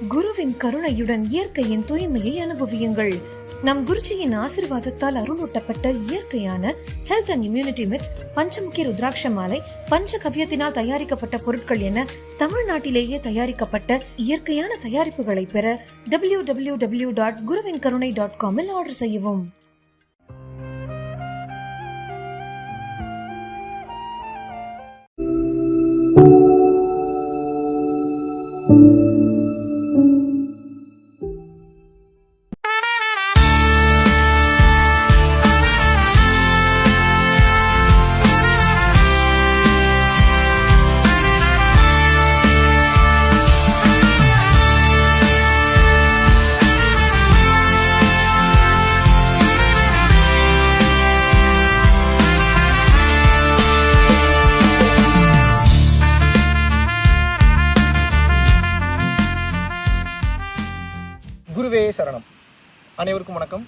குருவின் கருணையுடன் இயற்கையின் தூய்மையை அனுபவியுங்கள். நம் குருஜியின் ஆசீர்வாதத்தால் அருளூட்டப்பட்ட இயற்கையான ஹெல்த் அண்ட் இம்யூனிட்டி மிக்ஸ், பஞ்சமுகி ருத்ராட்ச மாலை, பஞ்சகவ்யத்தினால் தயாரிக்கப்பட்ட பொருட்கள் என தமிழ்நாட்டிலேயே தயாரிக்கப்பட்ட இயற்கையான தயாரிப்புகளை பெற www.guruvinkarunai.com ஆர்டர் செய்யவும். குருவே சரணம். அனைவருக்கும் வணக்கம்.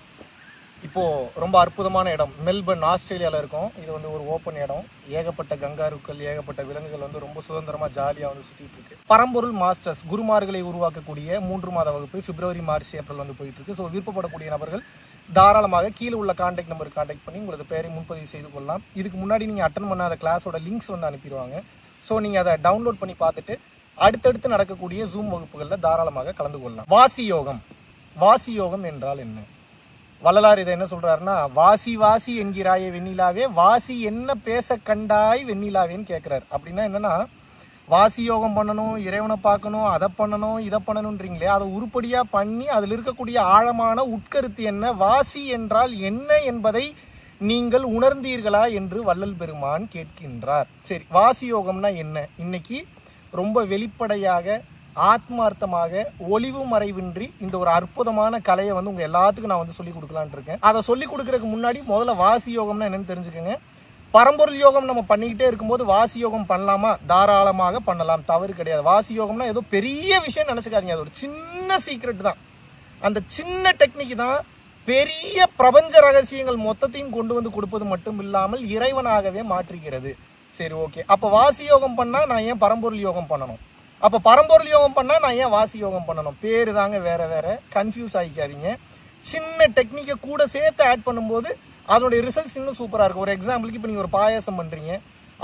இப்போது ரொம்ப அற்புதமான இடம், மெல்பர்ன், ஆஸ்திரேலியாவில் இருக்கும். இது ஒரு ஓப்பன் இடம். ஏகப்பட்ட கங்காருக்கள், ஏகப்பட்ட விலங்குகள் ரொம்ப சுதந்திரமாக ஜாலியாக சுற்றிட்டு இருக்கு. பரம்பொருள் மாஸ்டர்ஸ் குருமார்களை உருவாக்கக்கூடிய 3 மாத வகுப்பு பிப்ரவரி, மார்ச், ஏப்ரல் போயிட்டு இருக்கு. ஸோ விருப்பப்படக்கூடிய நபர்கள் தாராளமாக கீழே உள்ள கான்டாக்ட் நம்பருக்கு கான்டாக்ட் பண்ணி உங்களது பேரை முன்பதிவு செய்து கொள்ளலாம். இதுக்கு முன்னாடி நீங்கள் அட்டன் பண்ணாத கிளாஸோட லிங்க்ஸ் அனுப்பிடுவாங்க. ஸோ நீங்கள் அதை டவுன்லோட் பண்ணி பார்த்துட்டு அடுத்தடுத்து நடக்கக்கூடிய ஜூம் வகுப்புகளில் தாராளமாக கலந்து கொள்ளலாம். வாசி யோகம். வாசி யோகம் என்றால் என்ன? வள்ளலார் இதை என்ன சொல்றாருன்னா, வாசி வாசி என்கிறாயே வெண்ணிலாவே, வாசி என்ன பேச கண்டாய் வெண்ணிலாவேன்னு கேட்கிறாரு. அப்படின்னா என்னன்னா, வாசி யோகம் பண்ணணும், இறைவனை பார்க்கணும், அதை பண்ணணும், இதை பண்ணணும்ன்றீங்களே, அதை உருப்படியா பண்ணி அதில் இருக்கக்கூடிய ஆழமான உட்கருத்து என்ன, வாசி என்றால் என்ன என்பதை நீங்கள் உணர்ந்தீர்களா என்று வள்ளல் பெருமான் கேட்கின்றார். சரி, வாசி யோகம்னா என்ன? இன்னைக்கு ரொம்ப வெளிப்படையாக, ஆத்மார்த்தமாக, ஒளிவு மறைவின்றி இந்த ஒரு அற்புதமான கலையை உங்க எல்லாத்துக்கும் நான் சொல்லிக் கொடுக்கலான் இருக்கேன். அதை சொல்லிக் கொடுக்கறதுக்கு முன்னாடி முதல்ல வாசி யோகம்னா என்னன்னு தெரிஞ்சுக்கோங்க. பரம்பொருள் யோகம் நம்ம பண்ணிக்கிட்டே இருக்கும்போது வாசி யோகம் பண்ணலாமா? தாராளமாக பண்ணலாம், தவறு கிடையாது. வாசி யோகம்னா ஏதோ பெரிய விஷயம் நினைச்சுக்காதீங்க, அது ஒரு சின்ன சீக்ரெட் தான். அந்த சின்ன டெக்னிக் தான் பெரிய பிரபஞ்ச ரகசியங்கள் மொத்தத்தையும் கொண்டு கொடுப்பது மட்டும் இல்லாமல் இறைவனாகவே மாற்றுகிறது. சரி, ஓகே. அப்போ வாசி யோகம் பண்ணா நான் ஏன் பரம்பொருள் யோகம் பண்ணணும்? அப்போ பரம்பொருள் யோகம் பண்ணா நான் ஏன் வாசி யோகம் பண்ணணும்? பேரு தாங்க வேற வேற, கன்ஃபியூஸ் ஆகிக்காதீங்க. சின்ன டெக்னிக்கை கூட சேர்த்து ஆட் பண்ணும்போது அதனுடைய ரிசல்ட்ஸ் இன்னும் சூப்பராக இருக்கும். ஒரு எக்ஸாம்பிளுக்கு இப்போ நீங்கள் ஒரு பாயாசம் பண்ணுறீங்க,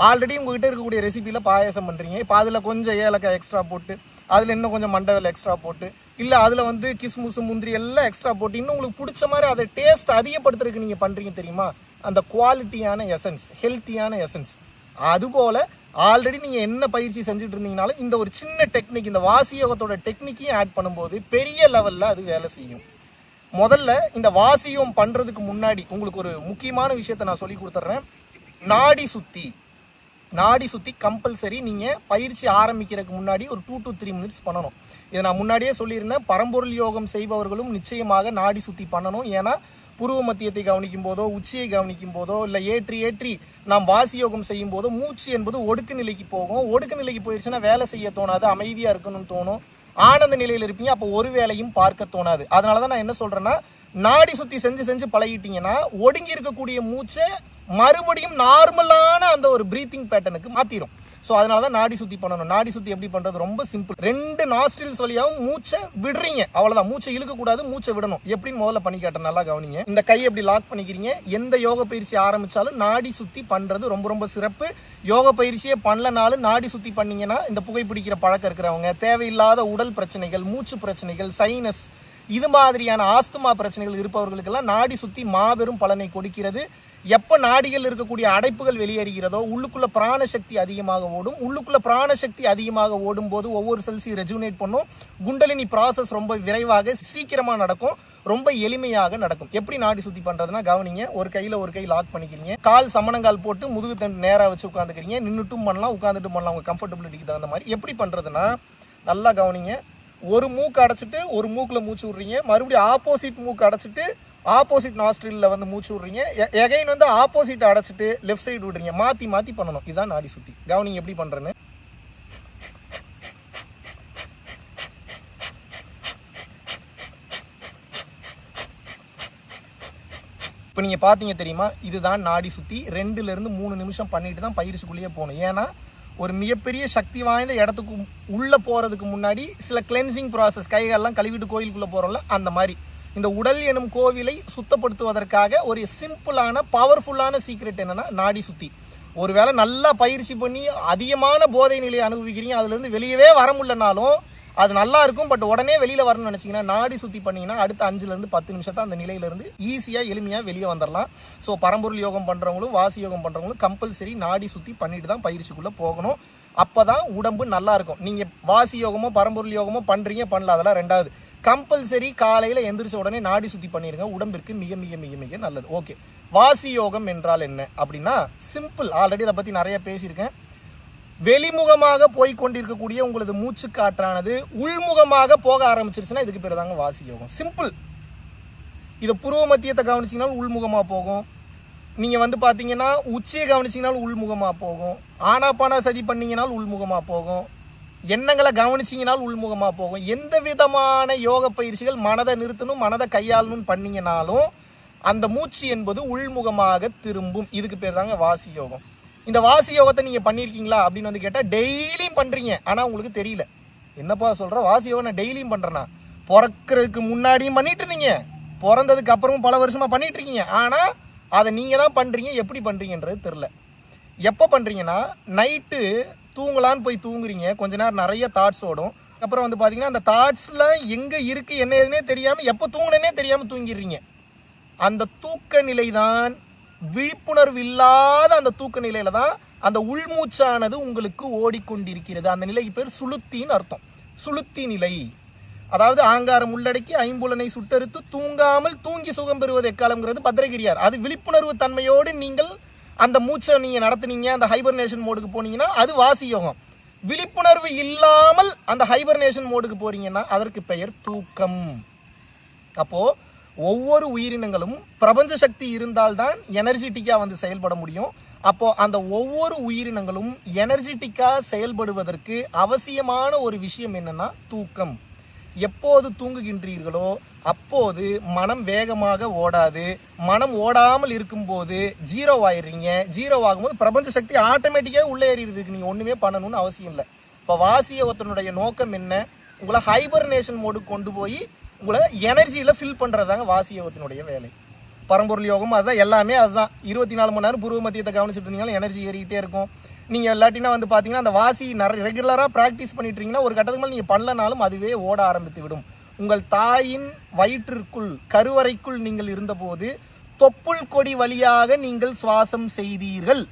ஆல்ரெடி உங்ககிட்ட இருக்கக்கூடிய ரெசிபியில் பாயாசம் பண்ணுறீங்க. இப்போ அதில் கொஞ்சம் ஏலக்காய் எக்ஸ்ட்ரா போட்டு, அதில் இன்னும் கொஞ்சம் மண்டவெல் எக்ஸ்ட்ரா போட்டு, இல்லை அதில் கிஸ்முசு, முந்திரி எல்லாம் எக்ஸ்ட்ரா போட்டு இன்னும் உங்களுக்கு பிடிச்ச மாதிரி அதை டேஸ்ட் அதிகப்படுத்துறதுக்கு நீங்கள் பண்ணுறீங்க தெரியுமா? அந்த குவாலிட்டியான எசன்ஸ், ஹெல்த்தியான எசன்ஸ். அதுபோல் ஆல்ரெடி நீங்கள் என்ன பயிற்சி செஞ்சுட்டு இருந்தீங்கனாலும் இந்த ஒரு சின்ன டெக்னிக், இந்த வாசி யோகத்தோட டெக்னிக்கையும் ஆட் பண்ணும்போது பெரிய லெவலில் அது வேலை செய்யும். முதல்ல இந்த வாசியம் பண்ணுறதுக்கு முன்னாடி உங்களுக்கு ஒரு முக்கியமான விஷயத்த நான் சொல்லி கொடுத்துட்றேன். நாடி சுத்தி கம்பல்சரி நீங்கள் பயிற்சி ஆரம்பிக்கிறதுக்கு முன்னாடி ஒரு 2 to 3 minutes பண்ணணும். இதை நான் முன்னாடியே சொல்லியிருந்தேன். பரம்பொருள் யோகம் செய்பவர்களும் நிச்சயமாக நாடி சுத்தி பண்ணணும். ஏன்னா புருவ மத்தியத்தை கவனிக்கும் போதோ, உச்சியை கவனிக்கும் போதோ, இல்லை ஏற்றி நாம் வாசி யோகம் செய்யும் போதோ மூச்சு என்பது ஒடுக்கு நிலைக்கு போகும். ஒடுக்கு நிலைக்கு போயிடுச்சுன்னா வேலை செய்ய தோணாது, அமைதியாக இருக்கணும்னு தோணும், ஆனந்த நிலையில் இருப்பீங்க. அப்போ ஒரு வேலையும் பார்க்க தோணாது. அதனால தான் நான் என்ன சொல்றேன்னா, நாடி சுத்தி செஞ்சு பழகிட்டீங்கன்னா ஒடுங்கி இருக்கக்கூடிய மூச்சை மறுபடியும் நார்மலான அந்த ஒரு பிரீத்திங் பேட்டர்னுக்கு மாத்திரும். ஸோ அதனால தான் நாடி சுத்தி பண்ணணும். நாடி சுத்தி எப்படி பண்றது? ரொம்ப சிம்பிள். 2 நாஸ்ட்ரில்ஸ் வழியாகவும் மூச்சை விடுறீங்க, அவ்வளவுதான். மூச்சை இழுக்கக்கூடாது, மூச்சை விடணும். எப்படின்னு முதல்ல பண்ணி காட்டுறேன், நல்லா கவனிங்க. இந்த கையை எப்படி லாக் பண்ணிக்கிறீங்க. எந்த யோக பயிற்சி ஆரம்பிச்சாலும் நாடி சுத்தி பண்றது ரொம்ப ரொம்ப சிறப்பு. யோக பயிற்சியே பண்ணலனாலும் நாடி சுத்தி பண்ணீங்கன்னா, இந்த புகைப்பிடிக்கிற பழக்கம் இருக்கிறவங்க, தேவையில்லாத உடல் பிரச்சனைகள், மூச்சு பிரச்சனைகள், சைனஸ், இது மாதிரியான ஆஸ்துமா பிரச்சனைகள் இருப்பவர்களுக்கெல்லாம் நாடி சுத்தி மாபெரும் பலனை கொடுக்கிறது. எப்போ நாடிகள் இருக்கக்கூடிய அடைப்புகள் வெளியேறுகிறதோ உள்ளுக்குள்ள பிராணசக்தி அதிகமாக ஓடும். உள்ளுக்குள்ள பிராணசக்தி அதிகமாக ஓடும் போது ஒவ்வொரு செல்ஸையும் ரெஜுனேட் பண்ணும். குண்டலினி ப்ராசஸ் ரொம்ப விரைவாக சீக்கிரமாக நடக்கும், ரொம்ப எளிமையாக நடக்கும். எப்படி நாடி சுத்தி பண்றதுன்னா கவனிங்க. ஒரு கையில ஒரு கை லாக் பண்ணிக்கிறீங்க, கால் சமணங்கால் போட்டு முதுகு தண்டு நேராக வச்சு உட்காந்துக்கிறீங்க. நின்றுட்டும் பண்ணலாம், உட்காந்துட்டும் பண்ணலாம், உங்க கம்ஃபர்டபிலிட்டிக்கு தகுந்த மாதிரி. எப்படி பண்றதுன்னா நல்லா கவனிங்க. ஒரு மூக்கு அடைச்சிட்டு ஒரு மூக்குல மூச்சு விடுறீங்க, மறுபடியும் ஆப்போசிட் மூக்கு அடைச்சிட்டு ஆப்போசிட் நாஸ்ட்ரில்ல மூச்சு விடுறீங்க, எகைன் ஆப்போசிட் அடைச்சிட்டு லெஃப்ட் சைடு விடுறீங்க. மாத்தி பண்ணணும். இதுதான் நாடி சுத்தி. கவனிங்க எப்படி பண்றேன்னு. இப்போ நீங்கள் பார்த்தீங்க தெரியுமா, இதுதான் நாடி சுற்றி. 2 to 3 நிமிஷம் பண்ணிட்டு தான் பயிற்சிக்குள்ளேயே போகணும். ஏன்னா ஒரு மிகப்பெரிய சக்தி வாய்ந்த இடத்துக்கு உள்ளே போகிறதுக்கு முன்னாடி சில கிளென்சிங் ப்ராசஸ், கைகள்லாம் கழுவிட்டு கோயிலுக்குள்ளே போகிறோம்ல, அந்த மாதிரி இந்த உடல் எனும் கோவிலை சுத்தப்படுத்துவதற்காக ஒரு சிம்பிளான பவர்ஃபுல்லான சீக்ரெட் என்னன்னா நாடி சுத்தி. ஒருவேளை நல்லா பயிற்சி பண்ணி அதிகமான போதை நிலையை அனுபவிக்கிறீங்க, அதுலேருந்து வெளியவே வர முடியலனாலும் அது நல்லா இருக்கும். பட் உடனே வெளியில் வரணும்னு நினச்சிங்கன்னா நாடி சுற்றி பண்ணிங்கன்னா அடுத்த 5லேருந்து 10 நிமிஷத்தை அந்த நிலையிலேருந்து ஈஸியாக எளிமையாக வெளியே வந்துடலாம். ஸோ பரம்பொருள் யோகம் பண்ணுறவங்களும் வாசி யோகம் பண்ணுறவங்களும் கம்பல்சரி நாடி சுற்றி பண்ணிட்டு தான் பயிற்சிக்குள்ளே போகணும். அப்போ தான் உடம்பு நல்லா இருக்கும். நீங்கள் வாசி யோகமோ பரம்பொருள் யோகமோ பண்ணுறீங்க பண்ணல, அதெல்லாம் ரெண்டாவது. கம்பல்சரி காலையில் எந்திரிச்ச உடனே நாடி சுற்றி பண்ணிடுங்க, உடம்பிற்கு மிக மிக மிக மிக நல்லது. ஓகே, வாசி யோகம் என்றால் என்ன அப்படின்னா சிம்பிள். ஆல்ரெடி இதை பற்றி நிறைய பேசியிருக்கேன். வெளிமுகமாக போய்கொண்டிருக்கக்கூடிய உங்களது மூச்சு காற்றானது உள்முகமாக போக ஆரம்பிச்சிருச்சுன்னா இதுக்கு பேர் தாங்க வாசி யோகம். சிம்பிள். இதை புருவ மத்தியத்தை கவனிச்சிங்கனாலும் உள்முகமாக போகும். நீங்கள் பார்த்தீங்கன்னா உச்சியை கவனிச்சிங்கனாலும் உள்முகமாக போகும். ஆனாபானா சதி பண்ணிங்கனாலும் உள்முகமாக போகும். எண்ணங்களை கவனிச்சிங்கனாலும் உள்முகமாக போகும். எந்த விதமான யோக பயிற்சிகள் மனதை நிறுத்தணும் மனதை கையாளணும்னு பண்ணிங்கனாலும் அந்த மூச்சு என்பது உள்முகமாக திரும்பும். இதுக்கு பேர் தாங்க வாசி யோகம். இந்த வாசி யோகத்தை நீங்கள் பண்ணியிருக்கீங்களா அப்படின்னு கேட்டால் டெய்லியும் பண்ணுறீங்க, ஆனால் உங்களுக்கு தெரியல. என்னப்பா சொல்கிற, வாசி யோகம் நான் டெய்லியும் பண்ணுறேன்னா? பிறக்கிறதுக்கு முன்னாடியும் பண்ணிட்டு இருந்தீங்க, பிறந்ததுக்கு அப்புறமும் பல வருஷமாக பண்ணிட்டு இருக்கீங்க, ஆனால் அதை நீங்கள் தான் பண்ணுறீங்க. எப்படி பண்ணுறீங்கன்றது தெரில. எப்போ பண்ணுறீங்கன்னா நைட்டு தூங்கலான்னு போய் தூங்குறீங்க, கொஞ்ச நேரம் நிறைய தாட்ஸ் ஓடும். அப்புறம் பார்த்தீங்கன்னா அந்த தாட்ஸில் எங்கே இருக்குது என்ன எதுனே தெரியாமல் எப்போ தூங்கினே தெரியாமல் தூங்கிடுறீங்க. அந்த தூக்க நிலை தான் விழிப்புணர்வு இல்லாத அந்த தூக்க நிலையில தான் அந்த உள்மூச்சானது உங்களுக்கு ஓடிக்கொண்டிருக்கிறது. அந்த நிலைக்கு பேர் சுளுத்தின்னு அர்த்தம். சுளுத்தி நிலை, அதாவது ஆங்காரம் உள்ளடக்கி ஐம்புலனை சுட்டறுத்து தூங்காமல் தூங்கி சுகம் பெறுவது எக்காலம்ங்கிறது பத்ரகிரியார். அது விழிப்புணர்வு தன்மையோடு நீங்கள் அந்த மூச்சை நீங்கள் நடத்துனீங்க, அந்த ஹைபர்னேஷன் மோடுக்கு போனீங்கன்னா அது வாசி யோகம். விழிப்புணர்வு இல்லாமல் அந்த ஹைபர்னேஷன் மோடுக்கு போறீங்கன்னா அதற்கு பெயர் தூக்கம். அப்போ ஒவ்வொரு உயிரினங்களும் பிரபஞ்ச சக்தி இருந்தால்தான் எனர்ஜெட்டிக்காக செயல்பட முடியும். அப்போ அந்த ஒவ்வொரு உயிரினங்களும் எனர்ஜெட்டிக்காக செயல்படுவதற்கு அவசியமான ஒரு விஷயம் என்னன்னா தூக்கம். எப்போது தூங்குகின்றீர்களோ அப்போது மனம் வேகமாக ஓடாது. மனம் ஓடாமல் இருக்கும்போது ஜீரோ ஆயிடுறீங்க. ஜீரோ ஆகும்போது பிரபஞ்ச சக்தி ஆட்டோமேட்டிக்காக உள்ளே ஏறிடுறதுக்கு நீங்கள் ஒன்றுமே பண்ணணும்னு அவசியம் இல்லை. இப்போ வாசியோகத்தினுடைய நோக்கம் என்ன? உங்களை ஹைபர்னேஷன் மோடுக்கு கொண்டு போய் உங்களை எனர்ஜியில் ஃபில் பண்ணுறதாங்க வாசி யோகத்தினுடைய வேலை. பரம்பொருள் யோகம் அதுதான், எல்லாமே அதுதான். 24 மணி நேரம் பூர்வ மத்தியத்தை கவனிச்சுட்டு இருந்தீங்கன்னா எனர்ஜி ஏறிக்கிட்டே இருக்கும். நீங்கள் எல்லாட்டினா பார்த்தீங்கன்னா அந்த வாசி ரெகுலராக ப்ராக்டிஸ் பண்ணிட்டுருங்கன்னா ஒரு கட்டத்துக்கு மேலே நீங்கள் பண்ணலனாலும் அதுவே ஓட ஆரம்பித்து விடும். உங்கள் தாயின் வயிற்றிற்குள் கருவறைக்குள் நீங்கள் இருந்தபோது தொப்புள் கொடி வழியாக நீங்கள் சுவாசம் செய்தீர்கள்.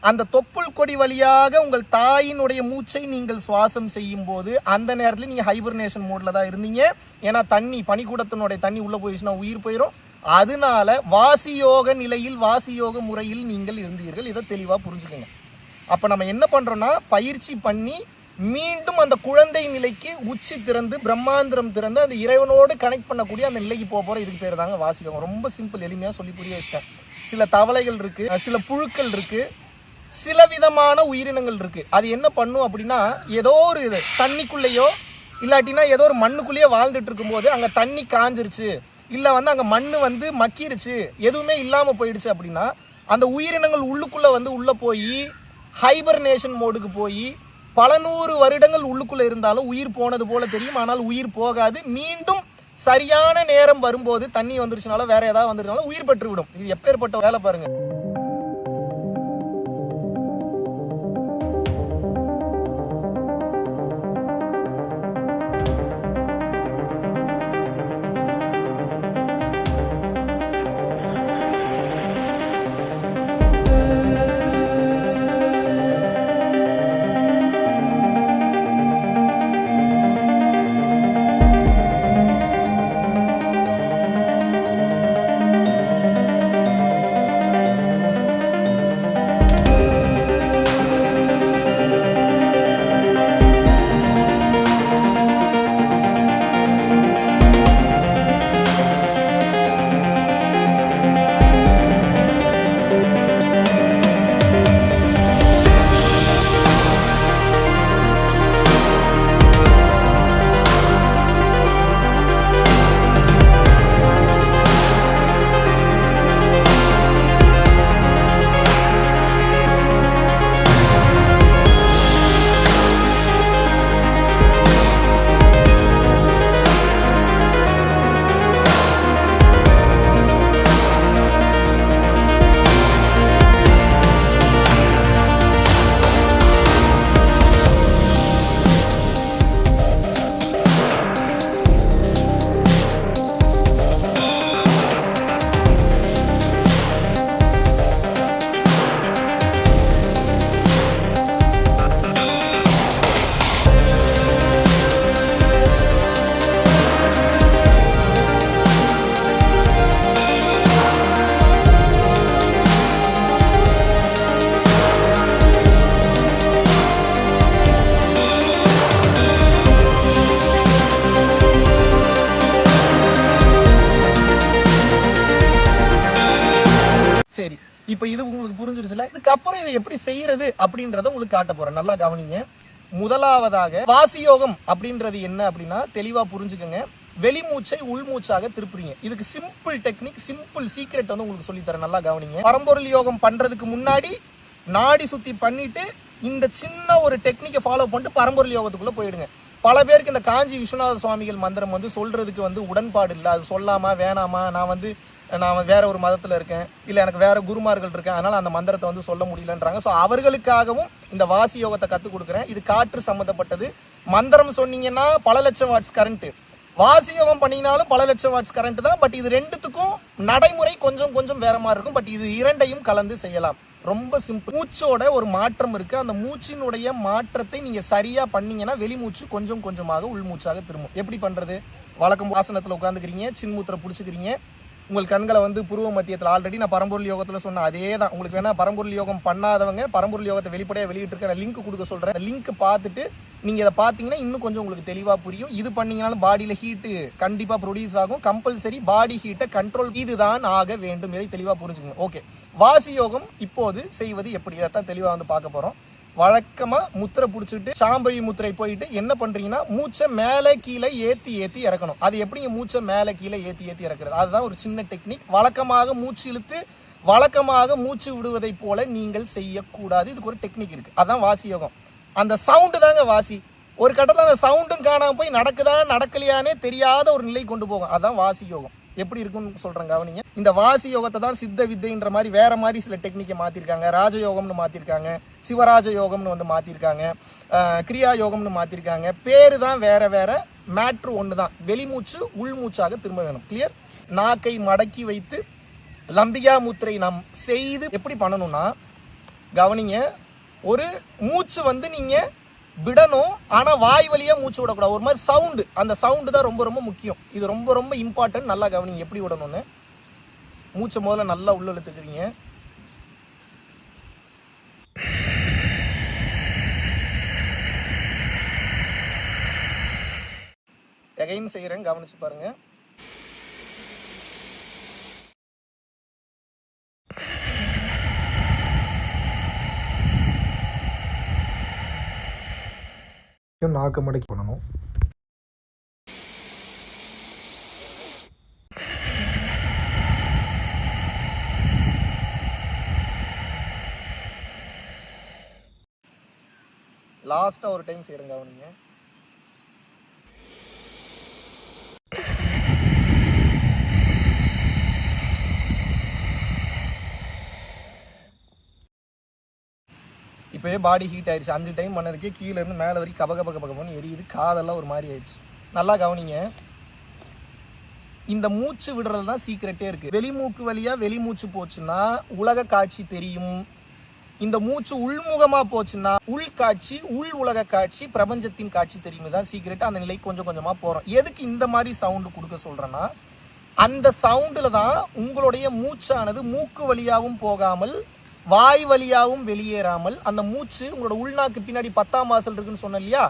அந்த தொப்புள் கொடி வழியாக உங்கள் தாயினுடைய மூச்சை நீங்கள் சுவாசம் செய்யும் போது அந்த நேரத்தில் நீங்கள் ஹைபர்னேஷன் மோட்ல தான் இருந்தீங்க. ஏன்னா தண்ணி பனிக்கூடத்தினுடைய தண்ணி உள்ளே போயிடுச்சுன்னா உயிர் போயிடும். அதனால வாசியோக நிலையில் வாசியோக முறையில் நீங்கள் இருந்தீர்கள். இதை தெளிவாக புரிஞ்சுக்கோங்க. அப்போ நம்ம என்ன பண்ணுறோன்னா பயிற்சி பண்ணி மீண்டும் அந்த குழந்தை நிலைக்கு உச்சி திறந்து பிரம்மாந்திரம் திறந்து அந்த இறைவனோடு கனெக்ட் பண்ணக்கூடிய அந்த நிலைக்கு போக போகிறோம். இதுக்கு பேர் தாங்க வாசியோகம். ரொம்ப சிம்பிள், எளிமையாக சொல்லி புரிய வச்சிட்டேன். சில தவளைகள் இருக்குது, சில புழுக்கள் இருக்குது, சில விதமான உயிரினங்கள் இருக்கு. அது என்ன பண்ணும் அப்படின்னா ஏதோ ஒரு தண்ணிக்குள்ளேயோ இல்லாட்டினா ஏதோ ஒரு மண்ணுக்குள்ளேயோ வாழ்ந்துட்டு இருக்கும்போது அங்கே தண்ணி காஞ்சிருச்சு இல்லை அங்கே மண் மக்கிருச்சு, எதுவுமே இல்லாமல் போயிடுச்சு அப்படின்னா அந்த உயிரினங்கள் உள்ளுக்குள்ளே உள்ளே போய் ஹைபர்னேஷன் மோடுக்கு போய் பல 100 வருடங்கள் உள்ளுக்குள்ளே இருந்தாலும் உயிர் போனது போல தெரியும், ஆனால் உயிர் போகாது. மீண்டும் சரியான நேரம் வரும்போது தண்ணி வந்துருச்சுனாலும் வேற ஏதாவது வந்துருச்சுனாலும் உயிர் பெற்று விடும். இது எப்பேற்பட்ட வேலை பாருங்க. இப்ப இது உங்களுக்கு புரிஞ்சிருச்சுல. இதுக்கப்புறம் இதை எப்படி செய்யறது அப்படின்றத உங்களுக்கு காட்ட போறேன். நல்லா கவனிங்க. முதலாவதாக வாசி யோகம் அப்படின்றது என்ன அப்படின்னா தெளிவா புரிஞ்சுக்கங்க. வெளிமூச்சை உள்மூச்சாக திருப்புறீங்க. இதுக்கு சிம்பிள் டெக்னிக், சிம்பிள் சீக்ரெட் வந்து உங்களுக்கு சொல்லி தரேன். நல்லா கவனிங்க. பரம்பொருள் யோகம் பண்றதுக்கு முன்னாடி நாடி சுத்தி பண்ணிட்டு இந்த சின்ன ஒரு டெக்னிக்கை ஃபாலோ பண்ணிட்டு பரம்பொருள் யோகத்துக்குள்ள போயிடுங்க. பல பேருக்கு இந்த காஞ்சி விஸ்வநாத சுவாமிகள் மந்திரம் வந்து சொல்றதுக்கு வந்து உடன்பாடு இல்லை. அது சொல்லாமா வேணாமா, நான் வேற ஒரு மதத்துல இருக்கேன், இல்ல எனக்கு வேற குருமார்கள் இருக்கேன், அதனால அந்த மந்திரத்தை வந்து சொல்ல முடியலன்றாங்க. ஸோ அவர்களுக்காகவும் இந்த வாசி யோகத்தை கற்றுக் கொடுக்குறேன். இது காற்று சம்மந்தப்பட்டது. மந்திரம் சொன்னீங்கன்னா பல லட்சம் வாட்ஸ் கரண்ட், வாசி யோகம் பண்ணீங்கனாலும் பல லட்சம் வாட்ஸ் கரண்ட் தான். பட் இது ரெண்டுத்துக்கும் நடைமுறை கொஞ்சம் கொஞ்சம் வேற மாதிரி இருக்கும். பட் இது இரண்டையும் கலந்து செய்யலாம். ரொம்ப சிம்பிள். மூச்சோட ஒரு மாற்றம் இருக்கு. அந்த மூச்சினுடைய மாற்றத்தை நீங்க சரியா பண்ணீங்கன்னா வெளிமூச்சு கொஞ்சம் கொஞ்சமாக உள்மூச்சாக திரும்பும். எப்படி பண்றது? வழக்கம் ஆசனத்துல உட்காந்துக்கிறீங்க, சின்மூத்திரை பிடிச்சிக்கிறீங்க, உங்கள் கண்களை வந்து புருவ மத்தியத்தில் ஆல்ரெடி நான் பரம்பொருள் யோகத்தில் சொன்ன அதே தான். உங்களுக்கு வேணா பரம்பொருள் யோகம் பண்ணாதவங்க பரம்பொருள் யோகத்தை வெளிப்படையாக வெளியிட்டு இருக்க லிங்க் கொடுக்க சொல்கிறேன். லிங்க் பார்த்துட்டு நீங்கள் இதை பார்த்தீங்கன்னா இன்னும் கொஞ்சம் உங்களுக்கு தெளிவாக புரியும். இது பண்ணீங்கனாலும் பாடியில் ஹீட்டு கண்டிப்பாக ப்ரொடியூஸ் ஆகும். கம்பல்சரி பாடி ஹீட்டை கண்ட்ரோல் இதுதான் ஆக வேண்டும். இதை தெளிவாக புரிஞ்சுக்கோங்க. ஓகே, வாசி யோகம் இப்போது செய்வது எப்படி, இதைத்தான் தெளிவாக வந்து பார்க்க போகிறோம். வழக்கமா முத்திரை பிடிச்சிட்டு சாம்பவி முத்திரை போயிட்டு என்ன பண்றீங்கன்னா மூச்சை மேலே கீழே ஏத்தி ஏத்தி இறக்கணும். அது எப்படிங்க மூச்சை மேலே கீழே ஏத்தி ஏத்தி இறக்குறது? அதுதான் ஒரு சின்ன டெக்னிக். வழக்கமாக மூச்சு இழுத்து வழக்கமாக மூச்சு விடுவதை போல நீங்கள் செய்யக்கூடாது. இதுக்கு ஒரு டெக்னிக் இருக்கு. அதான் வாசி யோகம். அந்த சவுண்டு தாங்க வாசி. ஒரு கட்டத்தில் அந்த சவுண்டும் காணாம போய் நடக்குதா நடக்கலையானே தெரியாத ஒரு நிலை கொண்டு போகும். அதான் வாசி யோகம். எப்படி இருக்குன்னு சொல்றேன் கவனிங்க. இந்த வாசி யோகத்தை தான் சித்த வித்தைன்ற மாதிரி வேற மாதிரி சில டெக்னிக்கை மாத்திருக்காங்க. ராஜயோகம்னு மாத்திருக்காங்க, சிவராஜ யோகம்னு வந்து மாத்திருக்காங்க, கிரியா யோகம்னு மாத்திருக்காங்க. பேரு தான் வேற வேற, மேட்ரு ஒன்று தான். வெளிமூச்சு உள்மூச்சாக திரும்ப வேணும். கிளியர்? நாக்கை மடக்கி வைத்து லம்பிகா முத்திரை நாம் செய்து எப்படி பண்ணணும்னா கவனிங்க. ஒரு மூச்சு வந்து நீங்க விடணும், ஆனா வாய் வழியா மூச்சு விடக்கூடாது. ஒரு மாதிரி சவுண்டு, அந்த சவுண்டு தான் ரொம்ப ரொம்ப முக்கியம். இது ரொம்ப ரொம்ப இம்பார்ட்டன்ட். நல்லா கவனிங்க எப்படி விடணும்னு. மூச்சை முதல்ல நல்லா உள்ள இழுத்துக்கிறீங்க. எகைன் செய்யறேன், கவனிச்சு பாருங்க. நாக்கு மடக்கி பண்ணணும். லாஸ்டா ஒரு டைம் செய்யறேங்க கவனிங்க. இப்போவே பாடி ஹீட் ஆயிடுச்சு. 5 டைம் பண்ணதுக்கே கீழே இருந்து மேலே வரைக்கும் கபகபகபகன்னு எரியுது. காதெல்லாம் ஒரு மாதிரி ஆயிடுச்சு. நல்லா கவனிங்க. இந்த மூச்சு விடுறது தான் சீக்கிரட்டே இருக்கு. வெளிமூக்கு வழியா வெளிமூச்சு போச்சுன்னா உலக காட்சி தெரியும். இந்த மூச்சு உள்முகமா போச்சுன்னா உள்காட்சி, உள் உலக காட்சி, பிரபஞ்சத்தின் காட்சி தெரியும். தான் சீக்கிரட். அந்த நிலைக்கு கொஞ்சம் கொஞ்சமா போறோம். எதுக்கு இந்த மாதிரி சவுண்டு கொடுக்க சொல்றேன்னா அந்த சவுண்டுல தான் உங்களுடைய மூச்சானது மூக்கு வழியாவும் போகாமல் வாய் வழியாவும் வெளியேறாமல் அந்த மூச்சு உங்களோட உள்நாக்கு பின்னாடி 10ஆம் வாசல் இருக்குன்னு சொன்னேன் இல்லையா,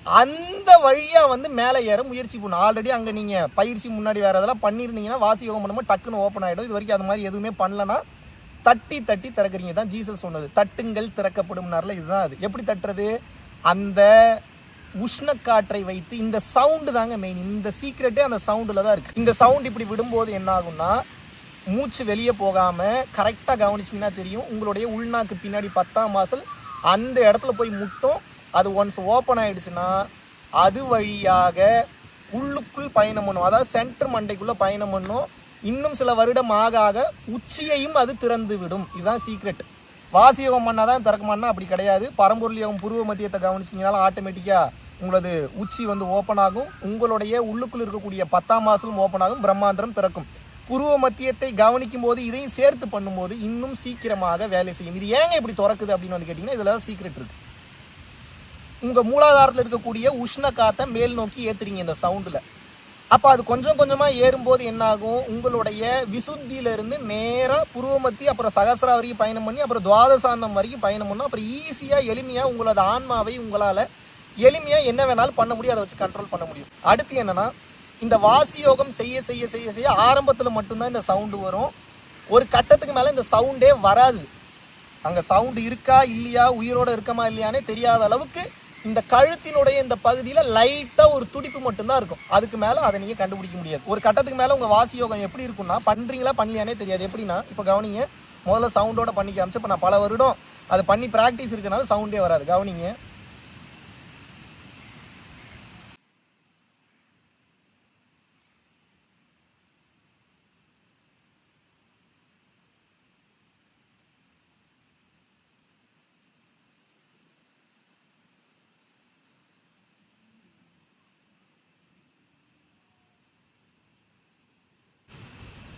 அந்த வழியா வந்து மேலே ஏற முயற்சி பண்ணும். ஆல்ரெடி அங்கே நீங்க பயிற்சி முன்னாடி வேற அதெல்லாம் பண்ணியிருந்தீங்கன்னா வாசி யோகம் பண்ணும்போது டக்குன்னு ஓப்பன் ஆகிடும். இது வரைக்கும் அது மாதிரி எதுவுமே பண்ணலன்னா தட்டி தட்டி திறக்கிறீங்க. தான் ஜீசஸ் சொன்னது, தட்டுங்கள் திறக்கப்படும்னார்ல. இதுதான் அது. எப்படி தட்டுறது? அந்த உஷ்ணக்காற்றை வைத்து. இந்த சவுண்டு தாங்க மெயின். இந்த சீக்ரெட்டே அந்த சவுண்டில் தான் இருக்கு. இந்த சவுண்ட் இப்படி விடும்போது என்ன ஆகும்னா மூச்சு வெளியே போகாம கரெக்டா கவனிச்சிங்கன்னா தெரியும். உங்களுடைய உள்நாக்கு பின்னாடி 10ஆம் வாசல் அந்த இடத்துல போய் முட்டும். அது ஒன்ஸ் ஓப்பன் ஆயிடுச்சுன்னா அது வழியாக உள்ளுக்குள் பயணம் பண்ணும். அதாவது சென்டர் மண்டைக்குள்ள பயணம் பண்ணும். இன்னும் சில வருடம் ஆக ஆக உச்சியையும் அது திறந்து விடும். இதுதான் சீக்ரெட். வாசி யோகம் பண்ணாதான் திறக்குமான்னா அப்படி கிடையாது. பரம்பொருள் யோகம் புருவ மத்தியத்தை கவனிச்சிங்கனாலும் ஆட்டோமேட்டிக்கா உங்களது உச்சி வந்து ஓப்பன் ஆகும். உங்களுடைய உள்ளுக்குள் இருக்கக்கூடிய 10ஆம் வாசலும் ஓப்பன் ஆகும். பிரம்மாந்திரம் திறக்கும். புருவ மத்தியத்தை கவனிக்கும் போது இதையும் சேர்த்து பண்ணும்போது இன்னும் சீக்கிரமாக வேலை செய்யும். இது ஏங்க இப்படி திறக்குது அப்படின்னு வந்து கேட்டீங்கன்னா இதுல சீக்ரெட் இருக்கு. உங்க மூலாதாரத்தில் இருக்கக்கூடிய உஷ்ண காத்தை மேல் நோக்கி ஏத்துறீங்க இந்த சவுண்டுல. அப்ப அது கொஞ்சம் கொஞ்சமா ஏறும்போது என்ன ஆகும்? உங்களுடைய விசுத்தியில இருந்து நேரா புருவ மத்திய அப்புறம் சகசிரா வரைக்கும் பயணம் பண்ணி அப்புறம் துவாதசாந்தம் வரைக்கும் பயணம் பண்ணும். அப்புறம் ஈஸியா எளிமையா உங்களோட ஆன்மாவை உங்களால எளிமையா என்ன வேணாலும் பண்ண முடியும். அதை வச்சு கண்ட்ரோல் பண்ண முடியும். அடுத்து என்னன்னா இந்த வாசி யோகம் செய்ய செய்ய செய்ய செய்ய ஆரம்பத்தில் மட்டும்தான் இந்த சவுண்டு வரும். ஒரு கட்டத்துக்கு மேலே இந்த சவுண்டே வராது. அங்கே சவுண்டு இருக்கா இல்லையா, உயிரோடு இருக்கமா இல்லையானே தெரியாத அளவுக்கு இந்த கழுத்தினுடைய இந்த பகுதியில் லைட்டாக ஒரு துடிப்பு மட்டும்தான் இருக்கும். அதுக்கு மேலே அதை நீங்கள் கண்டுபிடிக்க முடியாது. ஒரு கட்டத்துக்கு மேலே உங்கள் வாசி யோகம் எப்படி இருக்குன்னா, பண்ணுறீங்களா பண்ணலையானே தெரியாது. எப்படின்னா, இப்போ கவனிங்க, முதல்ல சவுண்டோட பண்ணி காமிச்சு, இப்போ நான் பல வருடம் அது பண்ணி ப்ராக்டிஸ் இருக்கனால சவுண்டே வராது. கவனிங்க,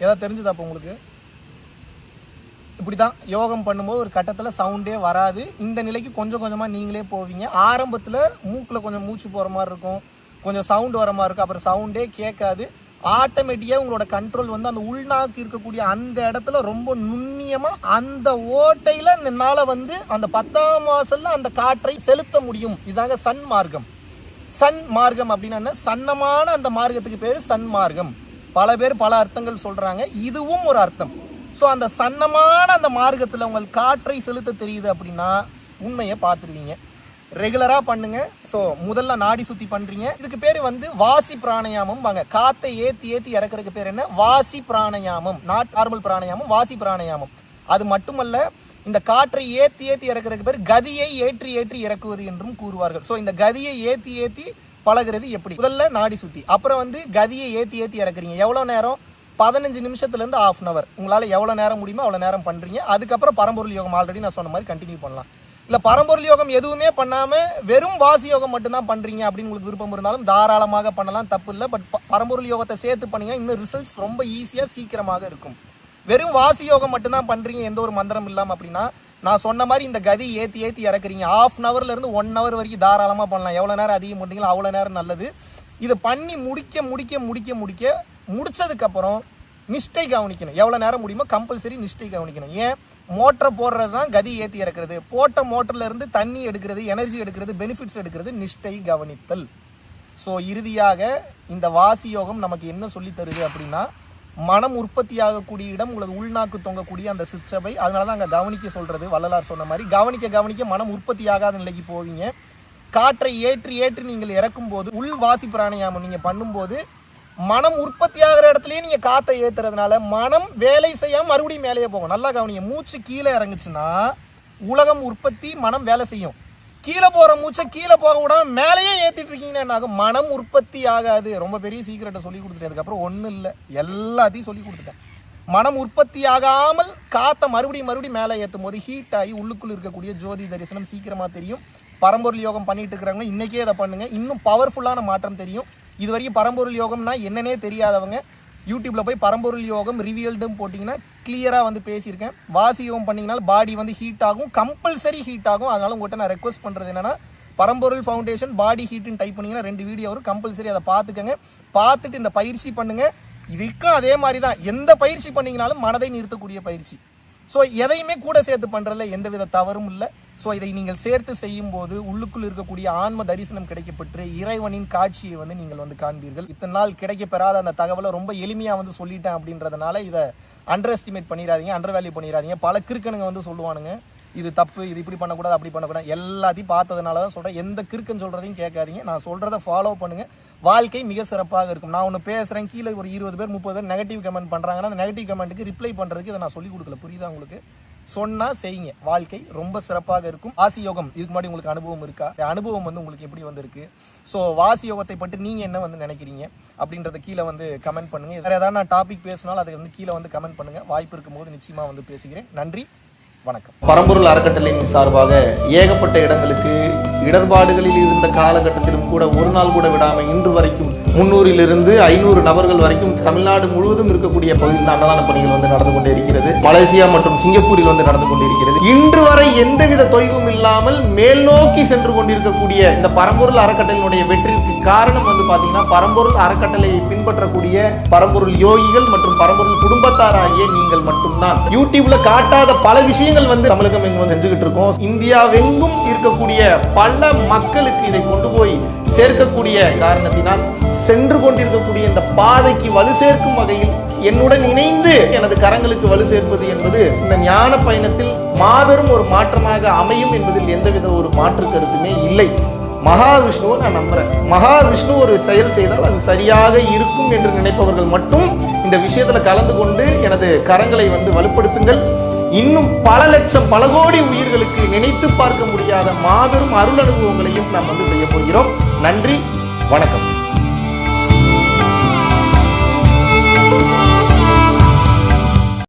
ஏதாவது தெரிஞ்சுதா அப்போ உங்களுக்கு? இப்படி தான் யோகம் பண்ணும்போது ஒரு கட்டத்தில் சவுண்டே வராது. இந்த நிலைக்கு கொஞ்சம் கொஞ்சமாக நீங்களே போவீங்க. ஆரம்பத்தில் மூக்கில் கொஞ்சம் மூச்சு போகிற மாதிரி இருக்கும், கொஞ்சம் சவுண்டு வர மாதிரி இருக்கும், அப்புறம் சவுண்டே கேட்காது. ஆட்டோமேட்டிக்காக உங்களோட கண்ட்ரோல் வந்து அந்த உள்நாக்கு இருக்கக்கூடிய அந்த இடத்துல ரொம்ப நுண்ணியமாக அந்த ஓட்டையில் என்னால் வந்து அந்த 10ஆம் வாசலில் அந்த காற்றை செலுத்த முடியும். இதாங்க சன் மார்க்கம். சன் மார்க்கம் அப்படின்னா சன்னமான அந்த மார்க்கத்துக்கு பேர் சன் மார்க்கம். பல பேர் பல அர்த்தங்கள் சொல்கிறாங்க, இதுவும் ஒரு அர்த்தம். ஸோ அந்த சன்னமான அந்த மார்க்கத்தில் உங்களுக்கு காற்றை செலுத்த தெரியுது அப்படின்னா உண்மையை பார்த்துருவீங்க. ரெகுலராக பண்ணுங்க. ஸோ முதல்ல நாடி சுற்றி பண்ணுறீங்க. இதுக்கு பேர் வந்து வாசி பிராணயாமம் வாங்க. காற்றை ஏற்றி ஏற்றி இறக்குறதுக்கு பேர் என்ன? வாசி பிராணயாமம். நாட் நார்மல் பிராணயாமம், வாசி பிராணயாமம். அது மட்டுமல்ல, இந்த காற்றை ஏற்றி ஏற்றி இறக்குறதுக்கு பேர் கதியை ஏற்றி ஏற்றி இறக்குவது என்றும் கூறுவார்கள். ஸோ இந்த கதியை ஏற்றி ஏற்றி பழகிறது எப்படி? முதல்ல நாடி சுத்தி, அப்புறம் வந்து கதியை ஏற்றி ஏற்றி இறக்குறீங்க. எவ்வளோ நேரம்? 15 நிமிஷத்துலேருந்து ½ hour. உங்களால் எவ்வளோ நேரம் முடியுமோ அவ்வளோ நேரம் பண்ணுறீங்க. அதுக்கப்புறம் பரம்பொருள் யோகம் ஆல்ரெடி நான் சொன்ன மாதிரி கண்டினியூ பண்ணலாம். இல்லை பரம்பொருள் யோகம் எதுவுமே பண்ணாமல் வெறும் வாசி யோகம் மட்டும்தான் பண்ணுறீங்க அப்படின்னு உங்களுக்கு விருப்பம் இருந்தாலும் தாராளமாக பண்ணலாம், தப்பு இல்லை. பட் பரம்பொருள் யோகத்தை சேர்த்து பண்ணிங்கன்னா இன்னும் ரிசல்ட்ஸ் ரொம்ப ஈஸியாக சீக்கிரமாக இருக்கும். வெறும் வாசி யோகம் மட்டும்தான் பண்ணுறீங்க, எந்த ஒரு மந்திரம் இல்லாமல் அப்படின்னா, நான் சொன்ன மாதிரி இந்த கதி ஏற்றி ஏற்றி இறக்குறீங்க. ½ hourலேருந்து 1 hour வரைக்கும் தாராளமாக பண்ணலாம். எவ்வளோ நேரம் அதிகம் பண்ணுறீங்களோ அவ்வளோ நேரம் நல்லது. இதை பண்ணி முடிக்க முடிக்க முடிக்க முடிக்க முடிச்சதுக்கப்புறம் நிஷ்டை கவனிக்கணும். எவ்வளோ நேரம் முடியுமோ கம்பல்சரி நிஷ்டை கவனிக்கணும். ஏன்? மோட்டரை போடுறது தான் கதி ஏற்றி இறக்குறது. போட்ட மோட்டர்லேருந்து தண்ணி எடுக்கிறது, எனர்ஜி எடுக்கிறது, பெனிஃபிட்ஸ் எடுக்கிறது நிஷ்டை கவனித்தல். ஸோ இறுதியாக இந்த வாசி யோகம் நமக்கு என்ன சொல்லி தருது அப்படின்னா, மனம் உற்பத்தியாகக்கூடிய இடம் உங்களது உள்நாக்கு தொங்கக்கூடிய அந்த சிற்சபை. அதனால தான் அங்கே கவனிக்க சொல்கிறது. வள்ளலார் சொன்ன மாதிரி கவனிக்க கவனிக்க மனம் உற்பத்தியாகாத நிலைக்கு போவீங்க. காற்றை ஏற்றி ஏற்றி நீங்கள் இறக்கும் போது, உள் வாசி பிராணயாமம் நீங்கள் பண்ணும்போது மனம் உற்பத்தி ஆகிற இடத்துலயே நீங்கள் காற்றை ஏற்றுறதுனால மனம் வேலை செய்யாமல் மறுபடியும் மேலேயே போகும். நல்லா கவனிங்க, மூச்சு கீழே இறங்குச்சுன்னா உலகம் உற்பத்தி, மனம் வேலை செய்யும். கீழே போகிற மூச்சை கீழே போக விடாமல் மேலேயே ஏற்றிட்டு இருக்கீங்கன்னா என்ன ஆகும்? மனம் உற்பத்தி ஆகாது. ரொம்ப பெரிய சீக்கிரட்டை சொல்லி கொடுத்துட்டேன். அதுக்கப்புறம் ஒன்றும் இல்லை, எல்லாத்தையும் சொல்லி கொடுத்துட்டேன். மனம் உற்பத்தி ஆகாமல் காற்றை மறுபடியும் மேலே ஏற்றும் போது ஹீட் ஆகி உள்ளுக்குள் இருக்கக்கூடிய ஜோதி தரிசனம் சீக்கிரமாக தெரியும். பரம்பொருள் யோகம் பண்ணிட்டு இருக்கிறவங்க இன்றைக்கே இதை பண்ணுங்கள், இன்னும் பவர்ஃபுல்லான மாற்றம் தெரியும். இது வரைக்கும் பரம்பொருள் யோகம்னா என்னன்னே தெரியாதவங்க யூடியூப்பில் போய் பரம்பொருள் யோகம் ரிவியல்டும் போட்டிங்கன்னா கிளியராக வந்து பேசியிருக்கேன். வாசி யோகம் பண்ணிங்கனால பாடி வந்து ஹீட் ஆகும், கம்பல்சரி ஹீட் ஆகும். அதனால உங்கள்கிட்ட நான் ரெக்வஸ்ட் பண்ணுறது என்னென்னா, பரம்பொருள் ஃபவுண்டேஷன் பாடி ஹீட்டுன்னு டைப் பண்ணிங்கன்னா 2 வீடியோ வரும். கம்பல்சரி அதை பார்த்துக்கங்க. பார்த்துட்டு இந்த பயிற்சி பண்ணுங்கள். இதுக்கும் அதே மாதிரி தான், எந்த பயிற்சி பண்ணிங்கனாலும் மனதை நிறுத்தக்கூடிய பயிற்சி. ஸோ எதையுமே கூட சேர்த்து பண்ணுறதுல எந்தவித தவறும் இல்லை. ஸோ இதை நீங்கள் சேர்த்து செய்யும் போது உள்ளுக்குள் இருக்கக்கூடிய ஆன்ம தரிசனம் கிடைக்கப்பெற்று இறைவனின் காட்சியை வந்து நீங்கள் வந்து காண்பீர்கள். இத்தனை நாள் கிடைக்கப்பெறாத அந்த தகவலை ரொம்ப எளிமையாக வந்து சொல்லிட்டேன் அப்படின்றதுனால இதை அண்டர் எஸ்டிமேட் பண்ணிடாதீங்க, அண்டர் வேல்யூ பண்ணிடாதீங்க. பல கிறுக்கனுங்க வந்து சொல்லுவானுங்க, இது தப்பு, இது இப்படி பண்ணக்கூடாது, அப்படி பண்ணக்கூடாது. எல்லாத்தையும் பார்த்ததுனால தான் சொல்கிறேன். எந்த கிறுக்கன் சொல்கிறதையும் கேட்காதீங்க, நான் சொல்கிறத ஃபாலோ பண்ணுங்கள். வாழ்க்கை மிக சிறப்பாக இருக்கும். நான் ஒன்று பேசுகிறேன், கீழே ஒரு 20 பேர் 30 பேர் நெகட்டிவ் கமெண்ட் பண்ணுறாங்கன்னா அந்த நெகட்டிவ் கமெண்ட்டுக்கு ரிப்ளை பண்ணுறதுக்கு இதை நான் சொல்லிக் கொடுக்கல. புரியுதா உங்களுக்கு? சொன்னால் செய்யுங்க, வாழ்க்கை ரொம்ப சிறப்பாக இருக்கும். வாசி யோகம் இதுக்கு முன்னாடி உங்களுக்கு அனுபவம் இருக்கா? அனுபவம் வந்து உங்களுக்கு எப்படி வந்திருக்கு? ஸோ வாசி யோகத்தை பற்றி நீங்கள் என்ன வந்து நினைக்கிறீங்க அப்படின்றத கீழே வந்து கமெண்ட் பண்ணுங்கள். வேறு ஏதாவது நான் டாபிக் பேசினாலும் அதை வந்து கீழே வந்து கமெண்ட் பண்ணுங்கள். வாய்ப்பு இருக்கும்போது நிச்சயமாக வந்து பேசுகிறேன். நன்றி, வணக்கம். பரம்பொருள் அறக்கட்டளையின் சார்பாக ஏகப்பட்ட இடங்களுக்கு இடர்பாடுகளில் இருந்த காலகட்டத்திலும் கூட ஒரு நாள் கூட விடாமல் இன்று வரைக்கும் 300 500 நபர்கள் வரைக்கும் தமிழ்நாடு முழுவதும் இருக்கக்கூடிய பகுதியில் அன்னதான பணிகள் வந்து நடந்து கொண்டே இருக்கிறது. மலேசியா மற்றும் சிங்கப்பூரில் வந்து நடந்து கொண்டிருக்கிறது. இன்று வரை எந்தவித தொய்வும் இல்லாமல் மேல் நோக்கி சென்று கொண்டிருக்கக்கூடிய இந்த பரம்பொருள் அறக்கட்டளையினுடைய வெற்றிக்கு காரணம் வந்து பாத்தீங்கன்னா, பரம்பொருள் அறக்கட்டளையை பின்பற்றக்கூடிய பரம்பொருள் யோகிகள் மற்றும் பரம்பொருள் குடும்பத்தார் ஆகிய நீங்கள் மட்டும்தான். யூடியூப்ல காட்டாத பல விஷயங்கள் வந்து தமிழகம் எங்கும் செஞ்சுக்கிட்டு இருக்கோம். இந்தியாவெங்கும் இருக்கக்கூடிய பல மக்களுக்கு இதை கொண்டு போய் சேர்க்கக்கூடிய காரணத்தினால் சென்று கொண்டிருக்கக்கூடிய இந்த பாதைக்கு வலு சேர்க்கும் வகையில் என்னுடன் இணைந்து எனது கரங்களுக்கு வலு சேர்ப்பது என்பது இந்த ஞான பயணத்தில் மாபெரும் ஒரு மாற்றமாக அமையும் என்பதில் எந்தவித ஒரு மாற்று கருத்துமே இல்லை. மகாவிஷ்ணுவை நான் நம்புறேன். மகாவிஷ்ணு ஒரு செயல் செய்தால் அது சரியாக இருக்கும் என்று நினைப்பவர்கள் மட்டும் இந்த விஷயத்துல கலந்து கொண்டு எனது கரங்களை வலுப்படுத்துங்கள். இன்னும் பல லட்சம் பல கோடி உயிர்களுக்கு நினைத்து பார்க்க முடியாத மாபெரும் அருள் அனுபவங்களையும் நாம் செய்ய போகிறோம். நன்றி, வணக்கம்.